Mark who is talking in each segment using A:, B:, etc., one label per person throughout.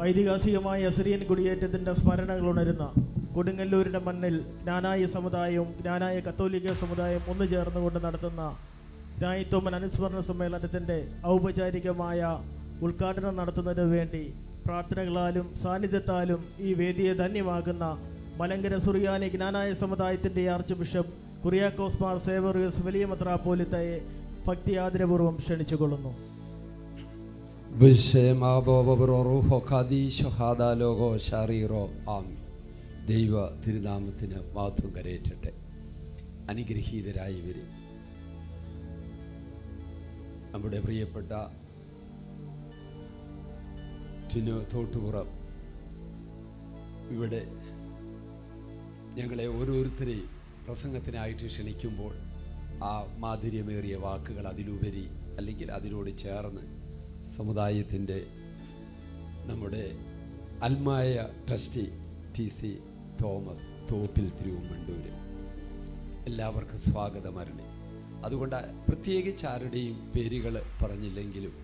A: ഐതിഹാസികമായ Syrian കുടിയേറ്റത്തിൻ്റെ സ്മരണകൾ ഉണരുന്ന കൊടുങ്ങല്ലൂരിൻ്റെ മണ്ണിൽ ജ്ഞാനായ സമുദായവും ജ്ഞാനായ കത്തോലിക്ക സമുദായം ഒന്നു ചേർന്നുകൊണ്ട് നടത്തുന്ന ജ്ഞായിത്തോമൻ അനുസ്മരണ സമ്മേളനത്തിൻ്റെ ഔപചാരികമായ ഉദ്ഘാടനം നടത്തുന്നതിന് വേണ്ടി പ്രാർത്ഥനകളാലും സാന്നിധ്യത്താലും ഈ വേദിയെ ധന്യമാകുന്ന മലങ്കര സുറിയാനി ജ്ഞാനായ സമുദായത്തിൻ്റെ ആർച്ച് ബിഷപ്പ് കുറിയാക്കോസ് മാർ സേവറിയസ് വലിയ മെത്രാപ്പോലിത്തയെ ഭക്തി ആദരപൂർവ്വം ക്ഷണിച്ചുകൊള്ളുന്നു.
B: ദൈവ തിരുനാമത്തിന് മഹത്വം കരയറ്റട്ടെ. അനുഗ്രഹീതരായവർ, നമ്മുടെ പ്രിയപ്പെട്ട തോട്ടുപുറം ഇവിടെ ഞങ്ങളെ ഓരോരുത്തരെയും പ്രസംഗത്തിനായിട്ട് ക്ഷണിക്കുമ്പോൾ ആ മാധുര്യമേറിയ വാക്കുകൾ അതിലുപരി അല്ലെങ്കിൽ അതിനോട് ചേർന്ന് സമുദായത്തിൻ്റെ നമ്മുടെ അൽമായ trustee TC Thomas Thoppil Thiruvambandoor എല്ലാവർക്കും സ്വാഗതം അരുളി. അതുകൊണ്ട് പ്രത്യേകിച്ച് ആരുടെയും പേരുകൾ പറഞ്ഞില്ലെങ്കിലും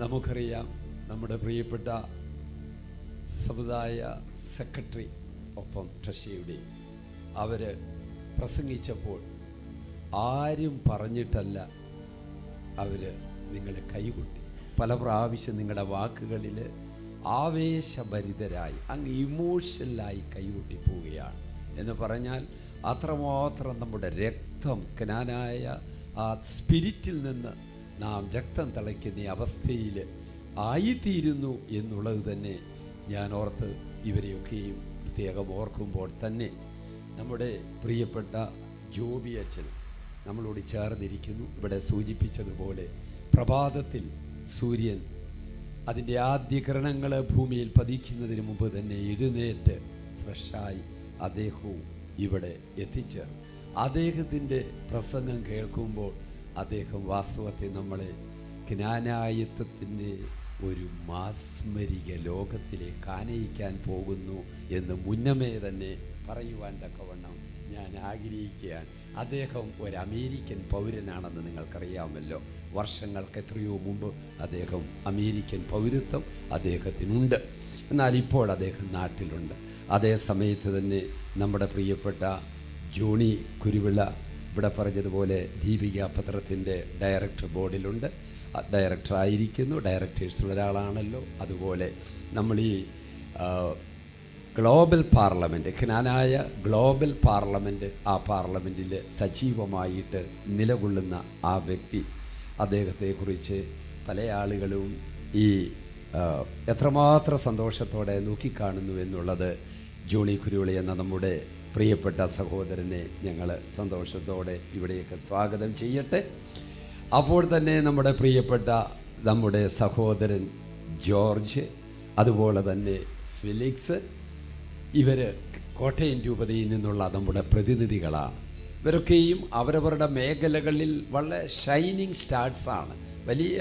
B: നമുക്കറിയാം, നമ്മുടെ പ്രിയപ്പെട്ട സമുദായ സെക്രട്ടറി ഒപ്പം ട്രസ്റ്റിയുടെയും അവർ പ്രസംഗിച്ചപ്പോൾ ആരും പറഞ്ഞിട്ടല്ല അവർ നിങ്ങളെ കൈകൊട്ടി. പല പ്രാവശ്യം നിങ്ങളുടെ വാക്കുകളിൽ ആവേശഭരിതരായി അങ്ങ് ഇമോഷണലായി കൈകൊട്ടി പോവുകയാണ് എന്ന് പറഞ്ഞാൽ അത്രമാത്രം നമ്മുടെ രക്തം കനാനായ ആ സ്പിരിറ്റിൽ നിന്ന് നാം രക്തം തിളയ്ക്കുന്ന ഈ അവസ്ഥയിൽ ആയിത്തീരുന്നു എന്നുള്ളത് തന്നെ ഞാൻ ഓർത്ത് ഇവരെയൊക്കെയും പ്രത്യേകം ഓർക്കുമ്പോൾ തന്നെ നമ്മുടെ പ്രിയപ്പെട്ട ജോബി അച്ഛൻ നമ്മളോട് ചേർന്നിരിക്കുന്നു. ഇവിടെ സൂചിപ്പിച്ചതുപോലെ പ്രഭാതത്തിൽ സൂര്യൻ അതിൻ്റെ ആദ്യ കിരണങ്ങൾ ഭൂമിയിൽ പതിക്കുന്നതിന് മുമ്പ് തന്നെ എഴുന്നേറ്റ് ഫ്രഷായി അദ്ദേഹവും ഇവിടെ എത്തിച്ചേർന്നു. അദ്ദേഹത്തിൻ്റെ പ്രസംഗം കേൾക്കുമ്പോൾ അദ്ദേഹം വാസ്തവത്തെ നമ്മളെ ജ്ഞാനായത്വത്തിൻ്റെ ഒരു മാസ്മരിക ലോകത്തിലേക്ക് ആനയിക്കാൻ പോകുന്നു എന്ന് മുന്നമേ തന്നെ പറയുവാൻ തക്കവണ്ണം ഞാൻ ആഗ്രഹിക്കുകയാണ്. അദ്ദേഹം ഒരു അമേരിക്കൻ പൗരനാണെന്ന് നിങ്ങൾക്കറിയാമല്ലോ. വർഷങ്ങൾക്ക് എത്രയോ മുമ്പ് അദ്ദേഹം അമേരിക്കൻ പൗരത്വം അദ്ദേഹത്തിനുണ്ട്. എന്നാൽ ഇപ്പോൾ അദ്ദേഹം നാട്ടിലുണ്ട്. അതേ സമയത്ത് തന്നെ നമ്മുടെ പ്രിയപ്പെട്ട ജോണി കുരുവിള ഇവിടെ പറഞ്ഞതുപോലെ ദീപിക പത്രത്തിൻ്റെ ഡയറക്ടർ ബോർഡിലുണ്ട്, ഡയറക്ടറായിരിക്കുന്നു. ഡയറക്ടേഴ്സിൽ ഒരാളാണല്ലോ. അതുപോലെ നമ്മൾ ഈ ഗ്ലോബൽ പാർലമെൻറ്റ്, ജ്ഞാനായ ഗ്ലോബൽ പാർലമെൻറ്റ്, ആ പാർലമെൻറ്റിൽ സജീവമായിട്ട് നിലകൊള്ളുന്ന ആ വ്യക്തി, അദ്ദേഹത്തെക്കുറിച്ച് പല ആളുകളും ഈ എത്രമാത്രം സന്തോഷത്തോടെ നോക്കിക്കാണുന്നു എന്നുള്ളത് ജോണി കുരുവിളി എന്ന നമ്മുടെ പ്രിയപ്പെട്ട സഹോദരനെ ഞങ്ങൾ സന്തോഷത്തോടെ ഇവിടേക്ക് സ്വാഗതം ചെയ്യട്ടെ. അപ്പോൾ തന്നെ നമ്മുടെ പ്രിയപ്പെട്ട നമ്മുടെ സഹോദരൻ ജോർജ്, അതുപോലെ തന്നെ ഫിലിക്സ്, ഇവർ കോട്ടയം രൂപതയിൽ നിന്നുള്ള നമ്മുടെ പ്രതിനിധികളാണ്. ഇവരൊക്കെയും അവരവരുടെ മേഖലകളിൽ വളരെ ഷൈനിങ് സ്റ്റാർസാണ്, വലിയ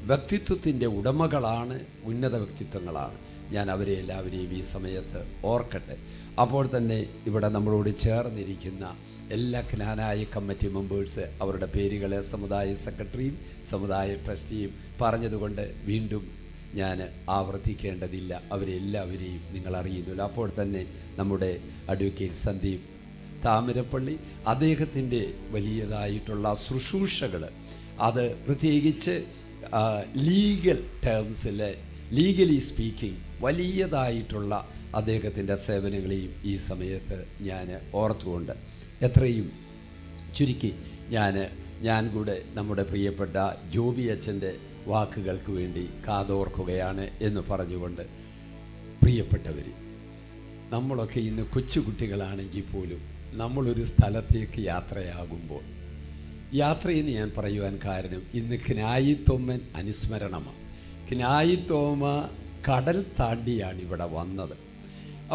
B: വ്യക്തിത്വത്തിൻ്റെ ഉടമകളാണ്, ഉന്നത വ്യക്തിത്വങ്ങളാണ്. ഞാൻ അവരെ എല്ലാവരെയും ഈ സമയത്ത് ഓർക്കട്ടെ. അപ്പോൾ തന്നെ ഇവിടെ നമ്മളോട് ചേർന്നിരിക്കുന്ന എല്ലാ ജ്ഞാനായ കമ്മിറ്റി മെമ്പേഴ്സ്, അവരുടെ പേരുകൾ സമുദായ സെക്രട്ടറിയും സമുദായ ട്രസ്റ്റിയും പറഞ്ഞതുകൊണ്ട് വീണ്ടും ഞാൻ ആവർത്തിക്കേണ്ടതില്ല. അവരെല്ലാവരെയും നിങ്ങൾ അറിയുന്നില്ല. അപ്പോൾ തന്നെ നമ്മുടെ അഡ്വക്കേറ്റ് സന്ദീപ് താമരപ്പള്ളി, അദ്ദേഹത്തിൻ്റെ വലിയതായിട്ടുള്ള ശുശ്രൂഷകൾ, അത് പ്രത്യേകിച്ച് ലീഗൽ ടേംസിൽ ലീഗലി സ്പീക്കിംഗ് വലിയതായിട്ടുള്ള അദ്ദേഹത്തിൻ്റെ സേവനങ്ങളെയും ഈ സമയത്ത് ഞാൻ ഓർത്തുകൊണ്ട് എത്രയും ചുരുക്കി ഞാൻ കൂടെ നമ്മുടെ പ്രിയപ്പെട്ട ജോബി അച്ഛൻ്റെ വാക്കുകൾക്ക് വേണ്ടി കാതോർക്കുകയാണ് എന്ന് പറഞ്ഞുകൊണ്ട്, പ്രിയപ്പെട്ടവർ, നമ്മളൊക്കെ ഇന്ന് കൊച്ചുകുട്ടികളാണെങ്കിൽ പോലും നമ്മളൊരു സ്ഥലത്തേക്ക് യാത്രയാകുമ്പോൾ, യാത്രയെന്ന് ഞാൻ പറയുവാൻ കാരണം ഇന്ന് ജ്ഞായിത്തോമൻ അനുസ്മരണമാണ്. ജ്ഞായിത്തോമ കടൽ താണ്ടിയാണ് ഇവിടെ വന്നത്.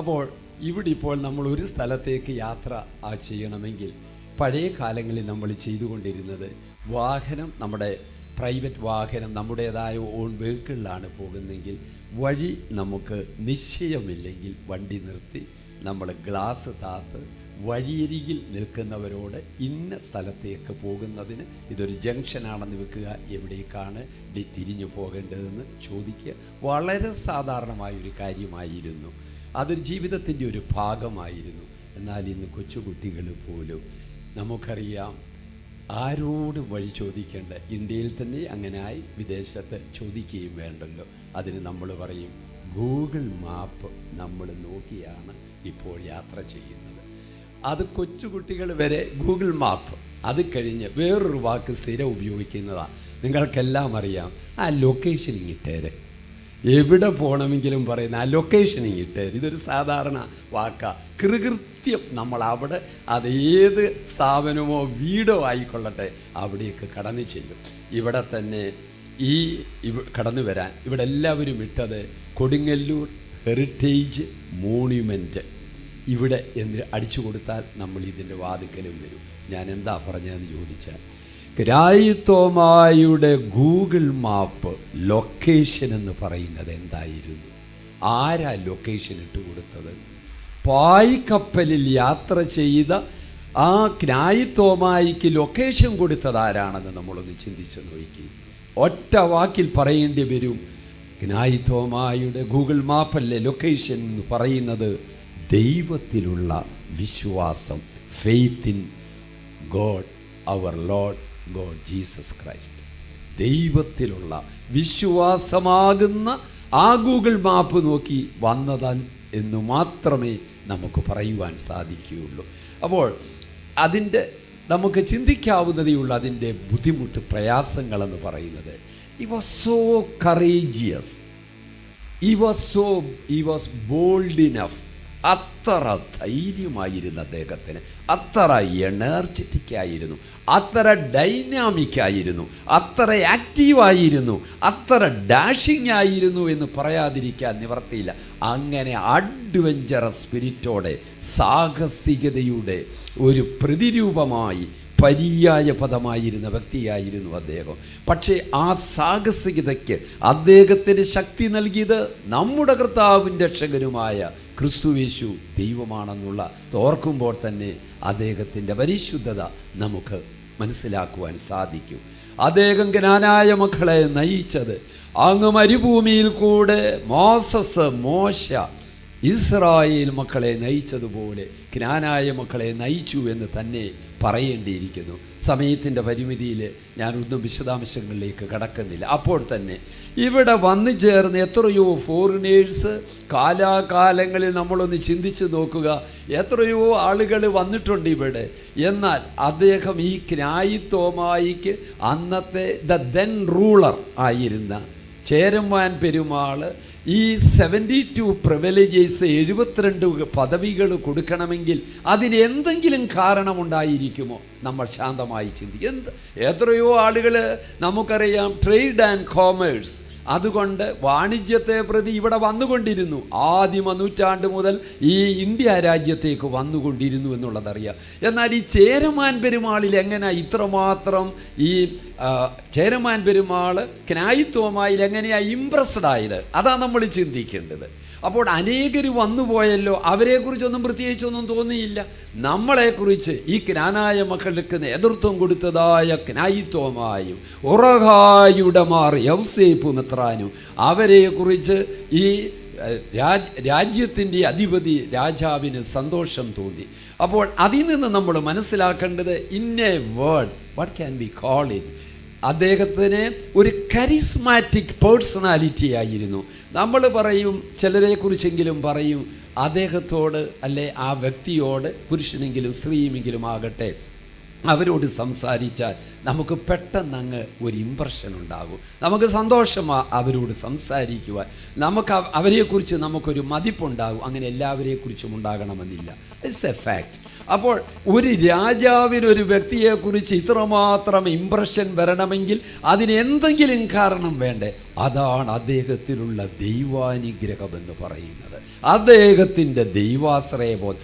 B: അപ്പോൾ ഇവിടെ ഇപ്പോൾ നമ്മൾ ഒരു സ്ഥലത്തേക്ക് യാത്ര ചെയ്യണമെങ്കിൽ പഴയ കാലങ്ങളിൽ നമ്മൾ ചെയ്തുകൊണ്ടിരുന്നത് വാഹനം, നമ്മുടെ പ്രൈവറ്റ് വാഹനം, നമ്മുടേതായ ഓൺ വെഹിക്കിളിലാണ് പോകുന്നതെങ്കിൽ വഴി നമുക്ക് നിശ്ചയമില്ലെങ്കിൽ വണ്ടി നിർത്തി നമ്മൾ ഗ്ലാസ് താത്ത് വഴിയരികിൽ നിൽക്കുന്നവരോട് ഇന്ന സ്ഥലത്തേക്ക് പോകുന്നതിന് ഇതൊരു ജംഗ്ഷനാണെന്ന് വെക്കുക, എവിടേക്കാണ് തിരിഞ്ഞു പോകേണ്ടതെന്ന് ചോദിക്കുക. വളരെ സാധാരണമായൊരു കാര്യമായിരുന്നു, അതൊരു ജീവിതത്തിൻ്റെ ഒരു ഭാഗമായിരുന്നു. എന്നാൽ ഇന്ന് കൊച്ചുകുട്ടികൾ പോലും നമുക്കറിയാം ആരോട് വഴി ചോദിക്കേണ്ട, ഇന്ത്യയിൽ തന്നെ അങ്ങനെയായി, വിദേശത്ത് ചോദിക്കുകയും വേണ്ടല്ലോ. അതിന് നമ്മൾ പറയും ഗൂഗിൾ മാപ്പ് നമ്മൾ നോക്കിയാണ് ഇപ്പോൾ യാത്ര ചെയ്യുന്നത്. അത് കൊച്ചുകുട്ടികൾ വരെ ഗൂഗിൾ മാപ്പ്. അത് കഴിഞ്ഞ് വേറൊരു വാക്ക് സ്ഥിരം ഉപയോഗിക്കുന്നതാണ്, നിങ്ങൾക്കെല്ലാം അറിയാം, ആ ലൊക്കേഷനിങ് ഇട്ടേര്. എവിടെ പോകണമെങ്കിലും പറയുന്ന ആ ലൊക്കേഷനിങ് ഇട്ടേര്. ഇതൊരു സാധാരണ വാക്കാണ്. കൃത്യം നമ്മൾ അവിടെ, അത് ഏത് സ്ഥാപനമോ വീടോ ആയിക്കൊള്ളട്ടെ, അവിടേക്ക് കടന്നു ചെല്ലും. ഇവിടെ തന്നെ കടന്നു വരാൻ ഇവിടെ എല്ലാവരും ഇട്ടത് കൊടുങ്ങല്ലൂർ ഹെറിറ്റേജ് മോണ്യുമെൻറ്റ് ഇവിടെ എന്ന് അടിച്ചു കൊടുത്താൽ നമ്മൾ ഇതിൻ്റെ വാതിക്കലും വരും. ഞാൻ എന്താ പറഞ്ഞതെന്ന് ചോദിച്ചാൽ, ക്രായിത്തോമായുടെ ഗൂഗിൾ മാപ്പ് ലൊക്കേഷൻ എന്ന് പറയുന്നത് എന്തായിരുന്നു? ആരാ ലൊക്കേഷൻ ഇട്ട് കൊടുത്തത്? പായ്ക്കപ്പലിൽ യാത്ര ചെയ്ത ആ ക്രായിത്തോമായിക്ക് ലൊക്കേഷൻ കൊടുത്തത് ആരാണെന്ന് നമ്മളൊന്ന് ചിന്തിച്ച് നോക്കി. ഒറ്റ വാക്കിൽ പറയേണ്ടി വരും, ക്നായിത്തോമായുടെ ഗൂഗിൾ മാപ്പല്ലേ ലൊക്കേഷൻ എന്ന് പറയുന്നത്? ദൈവത്തിലുള്ള വിശ്വാസം, ഫെയ്ത്ത് ഇൻ ഗോഡ് അവർ ലോർഡ് ഗോഡ് ജീസസ് ക്രൈസ്റ്റ്. ദൈവത്തിലുള്ള വിശ്വാസമാകുന്ന ആ ഗൂഗിൾ മാപ്പ് നോക്കി വന്നതാൽ എന്ന് മാത്രമേ നമുക്ക് പറയുവാൻ സാധിക്കുകയുള്ളൂ. അപ്പോൾ അതിൻ്റെ നമുക്ക് ചിന്തിക്കാവുന്നതേ ഉള്ളൂ അതിൻ്റെ ബുദ്ധിമുട്ട്, പ്രയാസങ്ങളെന്ന് പറയുന്നത്. He was so courageous. He was bold enough. അത്ര ധൈര്യമായിരുന്നു അദ്ദേഹത്തിന്, അത്ര എനർജറ്റിക് ആയിരുന്നു, അത്ര ഡൈനാമിക് ആയിരുന്നു, അത്ര ആക്റ്റീവായിരുന്നു, അത്ര ഡാഷിങ് ആയിരുന്നു എന്ന് പറയാതിരിക്കാൻ നിവർത്തിയില്ല. അങ്ങനെ അഡ്വഞ്ചറസ് സ്പിരിറ്റോടെ, സാഹസികതയുടെ ഒരു പ്രതിരൂപമായി, പര്യായ പദമായിരുന്ന വ്യക്തിയായിരുന്നു അദ്ദേഹം. പക്ഷേ ആ സാഹസികതയ്ക്ക് അദ്ദേഹത്തിന് ശക്തി നൽകിയത് നമ്മുടെ കർത്താവും രക്ഷകനുമായ ക്രിസ്തുയേശു ദൈവമാണെന്നുള്ള ഓർക്കുമ്പോൾ തന്നെ അദ്ദേഹത്തിൻ്റെ പരിശുദ്ധത നമുക്ക് മനസ്സിലാക്കുവാൻ സാധിക്കും. അദ്ദേഹം ജ്ഞാനായ മക്കളെ നയിച്ചത് അങ്ങ് മരുഭൂമിയിൽ കൂടെ മോശ ഇസ്രായേൽ മക്കളെ നയിച്ചതുപോലെ ജ്ഞാനായ മക്കളെ നയിച്ചു എന്ന് തന്നെ പറയേണ്ടിയിരിക്കുന്നു. സമയത്തിൻ്റെ പരിമിതിയിൽ ഞാനൊന്നും വിശദാംശങ്ങളിലേക്ക് കടക്കുന്നില്ല. അപ്പോൾ തന്നെ ഇവിടെ വന്നു ചേർന്ന് എത്രയോ ഫോറിനേഴ്സ്, കാലാകാലങ്ങളിൽ നമ്മളൊന്ന് ചിന്തിച്ച് നോക്കുക, എത്രയോ ആളുകൾ വന്നിട്ടുണ്ട് ഇവിടെ. എന്നാൽ അദ്ദേഹം ഈ ക്നായിത്തോമായിക്ക് അന്നത്തെ ദെൻ റൂളർ ആയിരുന്ന ചേരമാൻ പെരുമാൾ ഈ 72 പ്രിവിലേജസ് 72 പദവികൾ കൊടുക്കണമെങ്കിൽ അതിന് എന്തെങ്കിലും കാരണമുണ്ടായിരിക്കുമോ? നമ്മൾ ശാന്തമായി ചിന്തിക്കും. എത്രയോ ആളുകൾ നമുക്കറിയാം, ട്രേഡ് ആൻഡ് കോമേഴ്സ്, അതുകൊണ്ട് വാണിജ്യത്തെ പ്രതി ഇവിടെ വന്നുകൊണ്ടിരുന്നു. ആദിമ നൂറ്റാണ്ട് മുതൽ ഈ ഇന്ത്യ രാജ്യത്തേക്ക് വന്നുകൊണ്ടിരുന്നു എന്നുള്ളതറിയാം. എന്നാൽ ഈ ചേരമാൻ പെരുമാളിൽ എങ്ങനെ ഇത്രമാത്രം ഈ ചേരമാൻ പെരുമാൾ ക്നായിത്തോമായിൽ എങ്ങനെയാണ് ഇംപ്രസ്ഡ് ആയത്? അതാണ് നമ്മൾ ചിന്തിക്കേണ്ടത്. അപ്പോൾ അനേകർ വന്നുപോയല്ലോ, അവരെക്കുറിച്ചൊന്നും പ്രത്യേകിച്ചൊന്നും തോന്നിയില്ല. നമ്മളെക്കുറിച്ച് ഈ ക്നാനായ മക്കൾക്ക് നേതൃത്വം കൊടുത്തതായ ക്നായിത്തോമായും ഉറഹായുടെ മാർ യൗസേപ്പ് മെത്രാനും അവരെക്കുറിച്ച് ഈ രാജ്യത്തിൻ്റെ അധിപതി രാജാവിന് സന്തോഷം തോന്നി. അപ്പോൾ അതിൽ നിന്ന് നമ്മൾ മനസ്സിലാക്കേണ്ടത്, in A word what can be call it, അദ്ദേഹത്തിന് ഒരു കരിസ്മാറ്റിക് പേഴ്സണാലിറ്റി ആയിരുന്നു. നമ്മൾ പറയും, ചിലരെക്കുറിച്ചെങ്കിലും പറയും, അദ്ദേഹത്തോട് അല്ലെ ആ വ്യക്തിയോട്, പുരുഷനെങ്കിലും സ്ത്രീയെങ്കിലും ആകട്ടെ, അവരോട് സംസാരിച്ചാൽ നമുക്ക് പെട്ടെന്ന് അങ്ങ് ഒരു ഇമ്പ്രഷൻ ഉണ്ടാകും. നമുക്ക് സന്തോഷമാണ് അവരോട് സംസാരിക്കുവാൻ, നമുക്ക് അവരെക്കുറിച്ച് നമുക്കൊരു മതിപ്പുണ്ടാകും. അങ്ങനെ എല്ലാവരെക്കുറിച്ചും ഉണ്ടാകണമെന്നില്ല, ഇറ്റ്സ് എ ഫാക്റ്റ്. അപ്പോൾ ഒരു രാജാവിനൊരു വ്യക്തിയെക്കുറിച്ച് ഇത്രമാത്രം ഇമ്പ്രഷൻ വരണമെങ്കിൽ അതിന് എന്തെങ്കിലും കാരണം വേണ്ടേ? അതാണ് അദ്ദേഹത്തിലുള്ള ദൈവാനുഗ്രഹം എന്ന് പറയുന്നത്, അദ്ദേഹത്തിൻ്റെ ദൈവാശ്രയബോധം.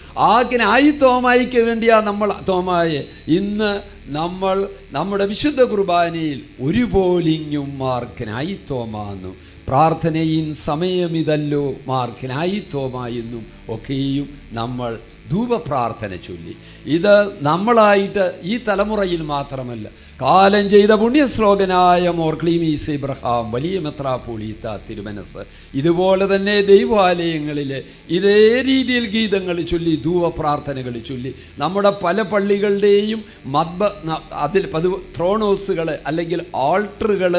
B: തോമായിക്ക് വേണ്ടിയാണ് നമ്മൾ തോമായെ ഇന്ന് നമ്മൾ നമ്മുടെ വിശുദ്ധ കുർബാനയിൽ ഒരു പോലിങ്ങും മാർക്കനായി തോമാന്നു, പ്രാർത്ഥനയിൻ സമയമിതല്ലോ മാർക്കനായി തോമായെന്നും ഒക്കെയും നമ്മൾ ധൂപപ്രാർത്ഥന ചൊല്ലി. ഇത് നമ്മളായിട്ട് ഈ തലമുറയിൽ മാത്രമല്ല, കാലം ചെയ്ത പുണ്യശ്ലോകനായ മോർ ക്ലീമീസ് ഇബ്രഹാം വലിയ മെത്രാപ്പോലീത്ത തിരുമനസ് ഇതുപോലെ തന്നെ ദൈവാലയങ്ങളിൽ ഇതേ രീതിയിൽ ഗീതങ്ങൾ ചൊല്ലി, ധൂപപ്രാർത്ഥനകൾ ചൊല്ലി. നമ്മുടെ പല പള്ളികളുടെയും അതിൽ ത്രോണോസുകൾ അല്ലെങ്കിൽ ആൾട്ടറുകൾ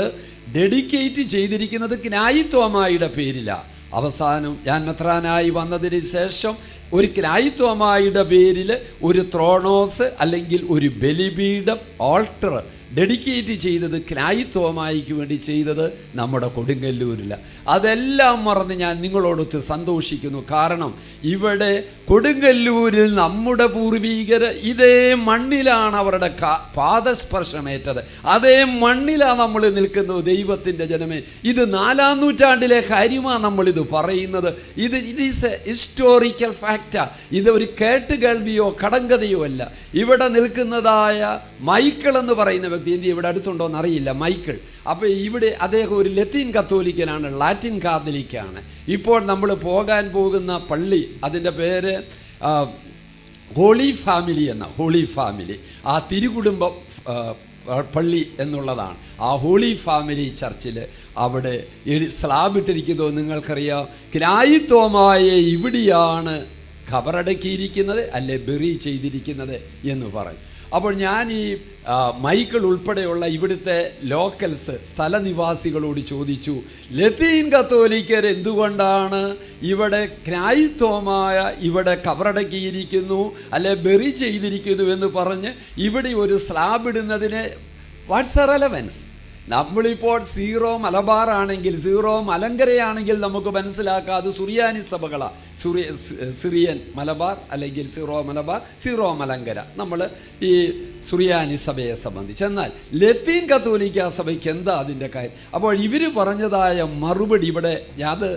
B: ഡെഡിക്കേറ്റ് ചെയ്തിരിക്കുന്നത് ക്നായിത്വമായുടെ പേരിലാണ്. അവസാനം ഞാൻ മെത്രാനായി വന്നതിന് ശേഷം ഒരു ക്നായിത്വമായുടെ പേരിൽ ഒരു ത്രോണോസ് അല്ലെങ്കിൽ ഒരു ബലിപീഠം ആൾട്ടർ ഡെഡിക്കേറ്റ് ചെയ്തത് ക്നായിത്വമായിക്ക് വേണ്ടി ചെയ്തത് നമ്മുടെ കൊടുങ്ങല്ലൂരിൽ. അതെല്ലാം മറന്ന് ഞാൻ നിങ്ങളോടൊത്ത് സന്തോഷിക്കുന്നു. കാരണം ഇവിടെ കൊടുങ്ങല്ലൂരിൽ നമ്മുടെ പൂർവീകർ ഇതേ മണ്ണിലാണ് അവരുടെ പാദസ്പർശമേറ്റത്. അതേ മണ്ണിലാണ് നമ്മൾ നിൽക്കുന്നത്. ദൈവത്തിൻ്റെ ജനമേ, ഇത് 4-ാം നൂറ്റാണ്ടിലെ കാര്യമാണ് നമ്മളിത് പറയുന്നത്. ഇറ്റ് ഈസ് എ ഹിസ്റ്റോറിക്കൽ ഫാക്റ്റാ. ഇത് ഒരു കേട്ടുകേൾവിയോ കടങ്കഥയോ അല്ല. ഇവിടെ നിൽക്കുന്നതായ മൈക്കിൾ എന്ന് പറയുന്ന വ്യക്തി, എന്ത് ഇവിടെ അടുത്തുണ്ടോ എന്നറിയില്ല, മൈക്കിൾ. അപ്പോൾ ഇവിടെ അദ്ദേഹം ഒരു ലത്തീൻ കത്തോലിക്കനാണ്, ലാറ്റിൻ കാത്തലിക്കാണ്. ഇപ്പോൾ നമ്മൾ പോകാൻ പോകുന്ന പള്ളി, അതിൻ്റെ പേര് ഹോളി ഫാമിലി എന്ന, ഹോളി ഫാമിലി, ആ തിരുകുടുംബ പള്ളി എന്നുള്ളതാണ്. ആ ഹോളി ഫാമിലി ചർച്ചിൽ അവിടെ സ്ലാബിട്ടിരിക്കുന്നത് നിങ്ങൾക്കറിയാം. ക്നായിത്വമായ ഇവിടെയാണ് ഖബറടക്കിയിരിക്കുന്നത് അല്ലെ ബെറി ചെയ്തിരിക്കുന്നത് എന്ന് പറയും. അപ്പോൾ ഞാൻ ഈ മൈക്കിൾ ഉൾപ്പെടെയുള്ള ഇവിടുത്തെ ലോക്കൽസ് സ്ഥലനിവാസികളോട് ചോദിച്ചു, ലത്തീൻ കത്തോലിക്കർ എന്തുകൊണ്ടാണ് ഇവിടെ ക്നായിത്വമായ ഇവിടെ ഖബറടക്കിയിരിക്കുന്നു അല്ലെ ബെറി ചെയ്തിരിക്കുന്നു എന്ന് പറഞ്ഞ് ഇവിടെ ഒരു സ്ലാബ് ഇടുന്നതിന് വാട്ട്സ് എ റെലവൻസ്? നമ്മളിപ്പോൾ സീറോ മലബാർ ആണെങ്കിൽ, സീറോ മലങ്കരയാണെങ്കിൽ നമുക്ക് മനസ്സിലാക്കാം അത് സുറിയാനി സഭകളാണ്. സിറിയൻ മലബാർ അല്ലെങ്കിൽ സീറോ മലബാർ, സീറോ മലങ്കര, നമ്മൾ ഈ സുറിയാനി സഭയെ സംബന്ധിച്ച്. എന്നാൽ ലത്തീൻ കത്തോലിക്ക സഭയ്ക്ക് എന്താ അതിൻ്റെ കാര്യം? അപ്പോൾ ഇവർ പറഞ്ഞതായ മറുപടി ഇവിടെ അത്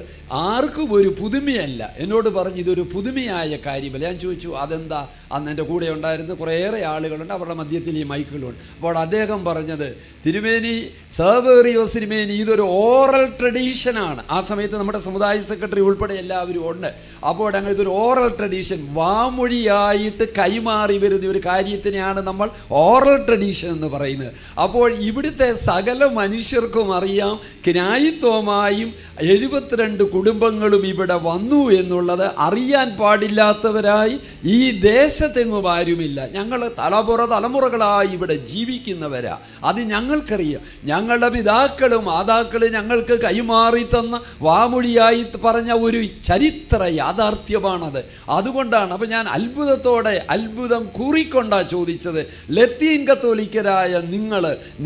B: ആർക്കും ഒരു പുതുമയല്ല. എന്നോട് പറഞ്ഞ് ഇതൊരു പുതുമയായ കാര്യമല്ല. ഞാൻ ചോദിച്ചു അതെന്താ? അന്ന് എൻ്റെ കൂടെ ഉണ്ടായിരുന്ന കുറേയേറെ ആളുകളുണ്ട്, അവരുടെ മധ്യത്തിൽ ഈ മൈക്കുകളുണ്ട്. അപ്പോൾ അദ്ദേഹം പറഞ്ഞത്, തിരുമേനി സേവേറിയോസ് തിരുമേനി, ഇതൊരു ഓറൽ ട്രഡീഷനാണ്. ആ സമയത്ത് നമ്മുടെ സമുദായ സെക്രട്ടറി ഉൾപ്പെടെ എല്ലാവരും ഉണ്ട്. അപ്പോൾ അങ്ങനെ ഇതൊരു ഓറൽ ട്രഡീഷൻ, വാമൊഴിയായിട്ട് കൈമാറി വരുന്ന ഒരു കാര്യത്തിനെയാണ് നമ്മൾ ഓറൽ ട്രഡീഷൻ എന്ന് പറയുന്നത്. അപ്പോൾ ഇവിടുത്തെ സകല മനുഷ്യർക്കും അറിയാം ക്നായിത്വമായും 72 കുടുംബങ്ങളും ഇവിടെ വന്നു എന്നുള്ളത്. അറിയാൻ പാടില്ലാത്തവരായി ഈ ദേശത്തെങ്ങും ആരുമില്ല. ഞങ്ങൾ തലമുറകളായി ഇവിടെ ജീവിക്കുന്നവരാ. അത് ഞങ്ങൾക്കറിയാം. ഞങ്ങളുടെ പിതാക്കളും മാതാക്കളും ഞങ്ങൾക്ക് കൈമാറി തന്ന വാമൊഴിയായി പറഞ്ഞ ഒരു ചരിത്ര യാഥാർത്ഥ്യമാണത്. അതുകൊണ്ടാണ്. അപ്പം ഞാൻ അത്ഭുതം കൂറിക്കൊണ്ടാണ് ചോദിച്ചത്, ലത്തീൻ കത്തോലിക്കരായ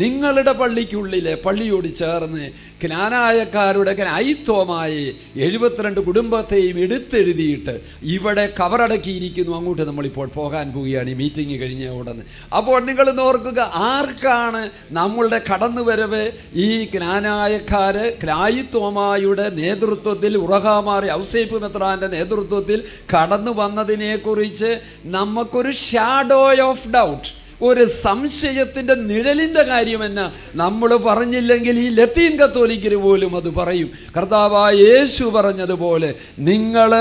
B: നിങ്ങളുടെ പള്ളിക്കുള്ളിലെ പള്ളിയോട് ചേർന്ന് ക്നാനായക്കാരുടെ ക്നായിത്വമായി 72 കുടുംബത്തെയും എടുത്തെഴുതിയിട്ട് ഇവിടെ കവറടക്കിയിരിക്കുന്നു. അങ്ങോട്ട് നമ്മളിപ്പോൾ പോകാൻ പോവുകയാണ് ഈ മീറ്റിംഗ് കഴിഞ്ഞ ഉടനെ. അപ്പോൾ നിങ്ങൾ ഓർക്കുക, ആർക്കാണ് നമ്മളുടെ കടന്നുവരവ്? ഈ ക്നാനായക്കാര് ക്നായിത്വമായുടെ നേതൃത്വത്തിൽ, ഉറഹാമാറി ഔസേപ്പ് മെത്രാന്റെ നേതൃത്വത്തിൽ കടന്നു വന്നതിനെക്കുറിച്ച് നമുക്കൊരു ഷാഡോ ഓഫ് ഡൗട്ട്, ഒരു സംശയത്തിൻ്റെ നിഴലിൻ്റെ കാര്യം എന്നാ നമ്മൾ പറഞ്ഞില്ലെങ്കിൽ ഈ ലത്തീൻ കത്തോലിക്കർ പോലും അത് പറയും. കർത്താവായ യേശു പറഞ്ഞതുപോലെ, നിങ്ങൾ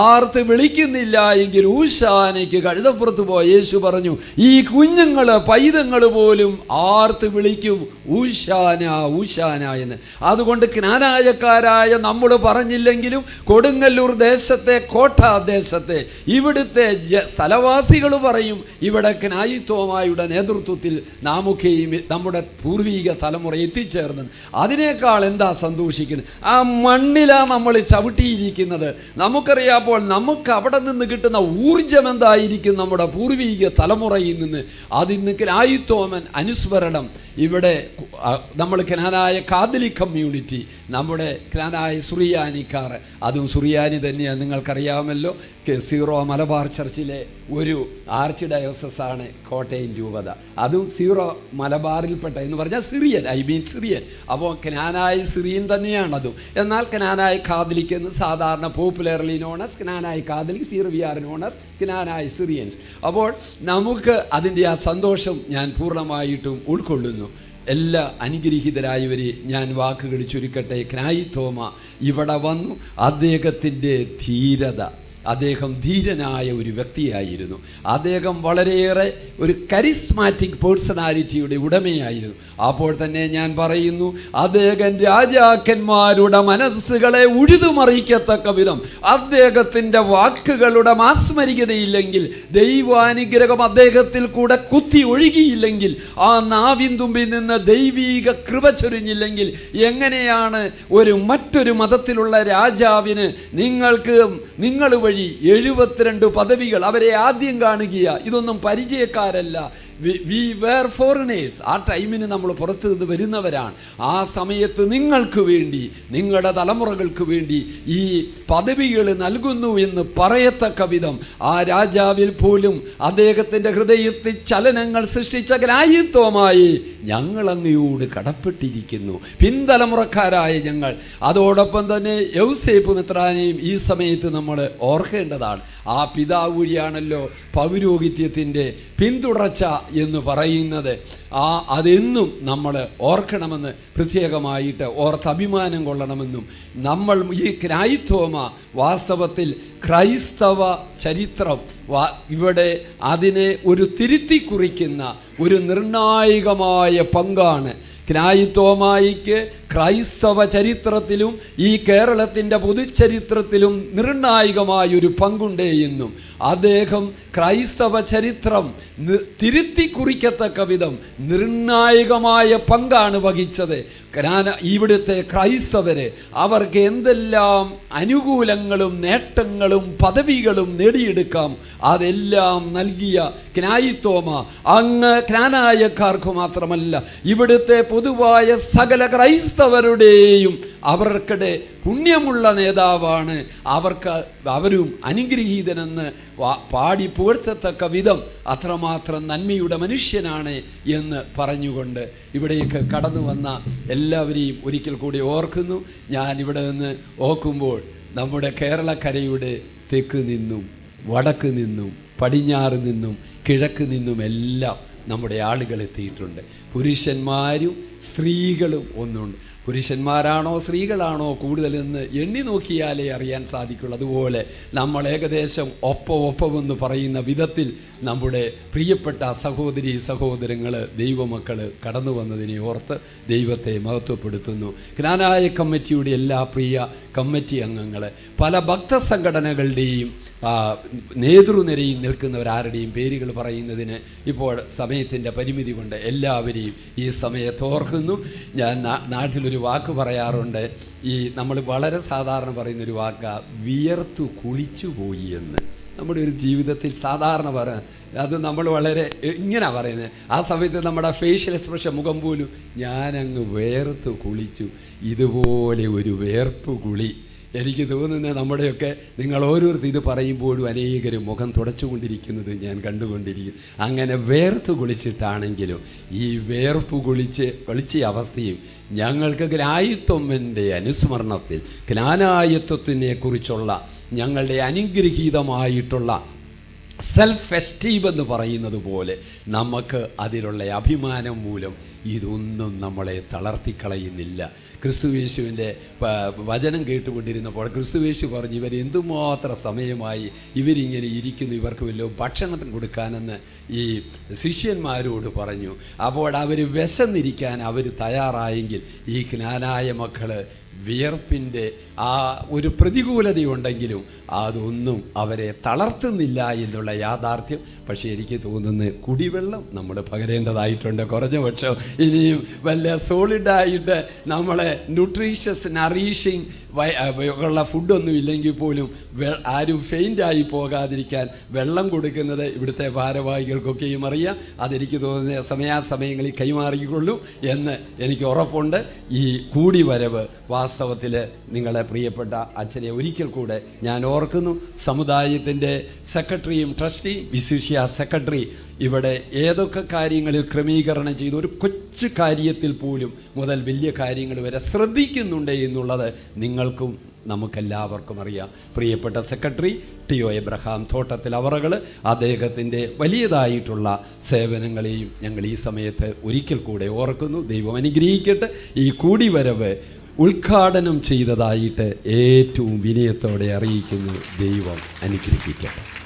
B: ആർത്ത് വിളിക്കുന്നില്ല എങ്കിൽ ഊശാനയ്ക്ക് കഴുതപ്പുറത്ത് പോയ യേശു പറഞ്ഞു, ഈ കുഞ്ഞുങ്ങൾ പൈതങ്ങൾ പോലും ആർത്ത് വിളിക്കും ഊശാന ഊശാന എന്ന്. അതുകൊണ്ട് ക്നാനായക്കാരായ നമ്മൾ പറഞ്ഞില്ലെങ്കിലും കൊടുങ്ങല്ലൂർ ദേശത്തെ, കോട്ട ദേശത്തെ ഇവിടുത്തെ സ്ഥലവാസികൾ പറയും, ഇവിടെ ക്നായിത്വം യുടെ നേതൃത്വത്തിൽ നാമൊക്കെയും നമ്മുടെ പൂർവീക തലമുറ എത്തിച്ചേർന്ന്. അതിനേക്കാൾ എന്താ സന്തോഷിക്കുന്നത്? ആ മണ്ണിലാണ് നമ്മൾ ചവിട്ടിയിരിക്കുന്നത്. നമുക്കറിയാപ്പോൾ നമുക്ക് അവിടെ നിന്ന് കിട്ടുന്ന ഊർജം എന്തായിരിക്കും? നമ്മുടെ പൂർവീക തലമുറയിൽ നിന്ന് അതിന്ന് ക്നായിത്വമൻ അനുസ്മരണം. ഇവിടെ നമ്മൾ ക്നാനായ കാതലിക് കമ്മ്യൂണിറ്റി, നമ്മുടെ ക്നാനായ സുറിയാനിക്കാർ, അതും സുറിയാനി തന്നെയാണ്. നിങ്ങൾക്കറിയാമല്ലോ, സീറോ മലബാർ ചർച്ചിലെ ഒരു ആർച്ച് ഡയോസസാണ് കോട്ടയം രൂപത. അതും സീറോ മലബാറിൽപ്പെട്ട എന്ന് പറഞ്ഞാൽ സിറിയൻ. അപ്പോൾ ക്നാനായ സിറിയൻ തന്നെയാണതും. എന്നാൽ ക്നാനായ കാതലിക് എന്ന് സാധാരണ പോപ്പുലർലി നോണസ് ക്നാനായ കാതലിക്, സീർവിയാർ നോണസ് ക്നാനായ സിറിയൻസ്. അപ്പോൾ നമുക്ക് അതിൻ്റെ ആ സന്തോഷം ഞാൻ പൂർണ്ണമായിട്ടും ഉൾക്കൊള്ളുന്നു. എല്ലാ അനുഗ്രഹീതരായവരെ ഞാൻ വാക്കുകൾ ചുരുക്കട്ടെ. ക്നായിത്വമ ഇവിടെ വന്നു, അദ്ദേഹത്തിൻ്റെ ധീരത, അദ്ദേഹം ധീരനായ ഒരു വ്യക്തിയായിരുന്നു. അദ്ദേഹം വളരെയേറെ ഒരു കരിസ്മാറ്റിക് പേഴ്സണാലിറ്റിയുടെ ഉടമയായിരുന്നു. അപ്പോൾ തന്നെ ഞാൻ പറയുന്നു, അദ്ദേഹം രാജാക്കന്മാരുടെ മനസ്സുകളെ ഉഴുതുമറിക്കത്തക്ക വിധം അദ്ദേഹത്തിൻ്റെ വാക്കുകളുടെ മാസ്മരികതയില്ലെങ്കിൽ, ദൈവാനുഗ്രഹം അദ്ദേഹത്തിൽ കൂടെ കുത്തി ഒഴുകിയില്ലെങ്കിൽ, ആ നാവിൻ തുമ്പിൽ നിന്ന് ദൈവീക കൃപ ചൊരിഞ്ഞില്ലെങ്കിൽ എങ്ങനെയാണ് മറ്റൊരു മതത്തിലുള്ള രാജാവിന് നിങ്ങൾ വഴി 72 പദവികൾ അവരെ ആദ്യം കാണുകയാ? ഇതൊന്നും പരിചയക്കാരല്ല. We were foreigners. ആ ടൈമിന് നമ്മൾ പുറത്തു നിന്ന് വരുന്നവരാണ്. ആ സമയത്ത് നിങ്ങൾക്ക് വേണ്ടി, നിങ്ങളുടെ തലമുറകൾക്ക് വേണ്ടി ഈ പദവികൾ നൽകുന്നു എന്ന് പറയത്തക്ക വിധം ആ രാജാവിൽ പോലും അദ്ദേഹത്തിൻ്റെ ഹൃദയത്തിൽ ചലനങ്ങൾ സൃഷ്ടിച്ച ഗ്രാഹ്യത്വമായി ഞങ്ങൾ അങ്ങയോട് കടപ്പെട്ടിരിക്കുന്നു, പിൻതലമുറക്കാരായ ഞങ്ങൾ. അതോടൊപ്പം തന്നെ യൗസേപ്പ് മെത്രാനെയും ഈ സമയത്ത് നമ്മൾ ഓർക്കേണ്ടതാണ്. ആ പിതാവ് വഴിയാണല്ലോ പൗരോഹിത്യത്തിൻ്റെ പിന്തുടർച്ച എന്ന് പറയുന്നത്. അതെന്നും നമ്മൾ ഓർക്കണമെന്ന് പ്രത്യേകമായിട്ട് ഓർത്ത് അഭിമാനം കൊള്ളണമെന്നും, നമ്മൾ ഈ ക്രൈസ്തവ വാസ്തവത്തിൽ ക്രൈസ്തവ ചരിത്രം ഇവിടെ അതിനെ ഒരു തിരുത്തി കുറിക്കുന്ന ഒരു നിർണായകമായ പങ്കാണ്. ക്നായിത്തോമായിക്ക് ക്രൈസ്തവ ചരിത്രത്തിലും ഈ കേരളത്തിൻ്റെ പൊതുചരിത്രത്തിലും നിർണായകമായൊരു പങ്കുണ്ട് എന്നും, അദ്ദേഹം ക്രൈസ്തവ ചരിത്രം തിരുത്തി കുറിക്കത്തക്ക വിധം നിർണായകമായ പങ്കാണ് വഹിച്ചത്. ഇവിടുത്തെ ക്രൈസ്തവര് അവർക്ക് എന്തെല്ലാം അനുകൂലങ്ങളും നേട്ടങ്ങളും പദവികളും നേടിയെടുക്കാം അതെല്ലാം നൽകിയ ക്നായിത്തോമ അങ്ങ് ക്നാനായക്കാർക്ക് മാത്രമല്ല, ഇവിടുത്തെ പൊതുവായ സകല ക്രൈസ്തവരുടെയും അവർക്കിടെ പുണ്യമുള്ള നേതാവാണ്. അവരും അനുഗ്രഹീതനെന്ന് പാടി പുകഴ്ത്തത്തക്ക വിധം അത്രമാത്രം നന്മയുടെ മനുഷ്യനാണ് എന്ന് പറഞ്ഞുകൊണ്ട് ഇവിടേക്ക് കടന്നു വന്ന എല്ലാവരെയും ഒരിക്കൽ കൂടി ഓർക്കുന്നു. ഞാൻ ഇവിടെ നിന്ന് ഓർക്കുമ്പോൾ നമ്മുടെ കേരളക്കരയുടെ തെക്ക് നിന്നും വടക്ക് നിന്നും പടിഞ്ഞാറ് നിന്നും കിഴക്ക് നിന്നും എല്ലാം നമ്മുടെ ആളുകൾ എത്തിയിട്ടുണ്ട്. പുരുഷന്മാരും സ്ത്രീകളും ഒന്നുണ്ട്. പുരുഷന്മാരാണോ സ്ത്രീകളാണോ കൂടുതലെന്ന് എണ്ണി നോക്കിയാലേ അറിയാൻ സാധിക്കുള്ളൂ. അതുപോലെ നമ്മൾ ഏകദേശം ഒപ്പമെന്ന് പറയുന്ന വിധത്തിൽ നമ്മുടെ പ്രിയപ്പെട്ട സഹോദരി സഹോദരങ്ങൾ, ദൈവമക്കൾ കടന്നു വന്നതിനെ ഓർത്ത് ദൈവത്തെ മഹത്വപ്പെടുത്തുന്നു. ജ്ഞാനായ കമ്മിറ്റിയുടെ എല്ലാ പ്രിയ കമ്മിറ്റി അംഗങ്ങൾ, പല ഭക്തസംഘടനകളുടെയും നേതൃനിരയിൽ നിൽക്കുന്നവരാരുടെയും പേരുകൾ പറയുന്നതിന് ഇപ്പോൾ സമയത്തിൻ്റെ പരിമിതി കൊണ്ട് എല്ലാവരെയും ഈ സമയത്ത് ഓർക്കുന്നു. ഞാൻ നാട്ടിലൊരു വാക്ക് പറയാറുണ്ട്. നമ്മൾ വളരെ സാധാരണ പറയുന്നൊരു വാക്കാണ് വിയർത്തു കുളിച്ചു പോയി എന്ന്. നമ്മുടെ ഒരു ജീവിതത്തിൽ സാധാരണ അത് നമ്മൾ വളരെ ഇങ്ങനെ പറയുന്നത്. ആ സമയത്ത് നമ്മുടെ ഫേഷ്യൽ എക്സ്പ്രഷൻ, മുഖം പോലും ഞാനങ്ങ് വേർത്ത് കുളിച്ചു. ഇതുപോലെ ഒരു വേർപ്പ് കുളി എനിക്ക് തോന്നുന്നത് നമ്മുടെയൊക്കെ നിങ്ങൾ ഓരോരുത്തർ ഇത് പറയുമ്പോഴും അനേകരും മുഖം തുടച്ചുകൊണ്ടിരിക്കുന്നത് ഞാൻ കണ്ടുകൊണ്ടിരിക്കും. അങ്ങനെ വേർത്ത് കുളിച്ചിട്ടാണെങ്കിലും ഈ വേർപ്പ് കുളിച്ച അവസ്ഥയും ഞങ്ങൾക്ക് ജ്ഞായിത്വത്തിൻ്റെ അനുസ്മരണത്തിൽ ജ്ഞാനായത്വത്തിനെ കുറിച്ചുള്ള ഞങ്ങളുടെ അനുഗ്രഹീതമായിട്ടുള്ള സെൽഫ് എസ്റ്റീം എന്ന് പറയുന്നത് പോലെ നമുക്ക് അതിലുള്ള അഭിമാനം മൂലം ഇതൊന്നും നമ്മളെ തളർത്തിക്കളയുന്നില്ല. ക്രിസ്തുയേശുവിൻ്റെ വചനം കേട്ടുകൊണ്ടിരുന്നപ്പോൾ ക്രിസ്തുയേശു പറഞ്ഞു, ഇവരെന്തുമാത്രം സമയമായി ഇവരിങ്ങനെ ഇരിക്കുന്നു, ഇവർക്ക് വല്ല ഭക്ഷണത്തിന് കൊടുക്കാനെന്ന് ഈ ശിഷ്യന്മാരോട് പറഞ്ഞു. അപ്പോൾ അവർ വിശന്നിരിക്കാൻ അവർ തയ്യാറായെങ്കിൽ ഈ ജ്ഞാനായ മക്കൾ വിയർപ്പിൻ്റെ ആ ഒരു പ്രതികൂലതയുണ്ടെങ്കിലും അതൊന്നും അവരെ തളർത്തുന്നില്ല എന്നുള്ള യാഥാർത്ഥ്യം. പക്ഷേ എനിക്ക് തോന്നുന്നത് കുടിവെള്ളം നമ്മൾ പകരേണ്ടതായിട്ടുണ്ട്. കുറഞ്ഞ പക്ഷം ഇനിയും വല്ല സോളിഡായിട്ട് നമ്മളെ ന്യൂട്രീഷ്യസ് നറീഷിങ് ഉള്ള ഫുഡൊന്നും ഇല്ലെങ്കിൽ പോലും ആരും ഫെയിൻ്റായി പോകാതിരിക്കാൻ വെള്ളം കൊടുക്കുന്നത് ഇവിടുത്തെ ഭാരവാഹികൾക്കൊക്കെയും അറിയാം. അതെനിക്ക് തോന്നുന്നത് സമയാസമയങ്ങളിൽ കൈമാറിക്കൊള്ളൂ എന്ന് എനിക്ക് ഉറപ്പുണ്ട്. ഈ കൂടിവരവ് വാസ്തവത്തിൽ നിങ്ങളെ പ്രിയപ്പെട്ട അച്ഛനെ ഒരിക്കൽ കൂടെ ഞാൻ ഓർക്കുന്നു. സമുദായത്തിൻ്റെ സെക്രട്ടറിയും ട്രസ്റ്റിയും വിശിഷ്യ സെക്രട്ടറി ഇവിടെ ഏതൊക്കെ കാര്യങ്ങളിൽ ക്രമീകരണം ചെയ്തു, ഒരു കൊച്ചു കാര്യത്തിൽ പോലും മുതൽ വലിയ കാര്യങ്ങൾ വരെ ശ്രദ്ധിക്കുന്നുണ്ട് എന്നുള്ളത് നിങ്ങൾക്കും നമുക്കെല്ലാവർക്കും അറിയാം. പ്രിയപ്പെട്ട സെക്രട്ടറി ടി.ഒ. എബ്രഹാം തോട്ടത്തിൽ അവറുകൾ, അദ്ദേഹത്തിൻ്റെ വലിയതായിട്ടുള്ള സേവനങ്ങളെയും ഞങ്ങൾ ഈ സമയത്ത് ഒരിക്കൽ കൂടെ ഓർക്കുന്നു. ദൈവം അനുഗ്രഹിക്കട്ടെ. ഈ കൂടിവരവ് ഉദ്ഘാടനം ചെയ്തതായിട്ട് ഏറ്റവും വിനയത്തോടെ അറിയിക്കുന്നു. ദൈവം അനുഗ്രഹിക്കട്ടെ.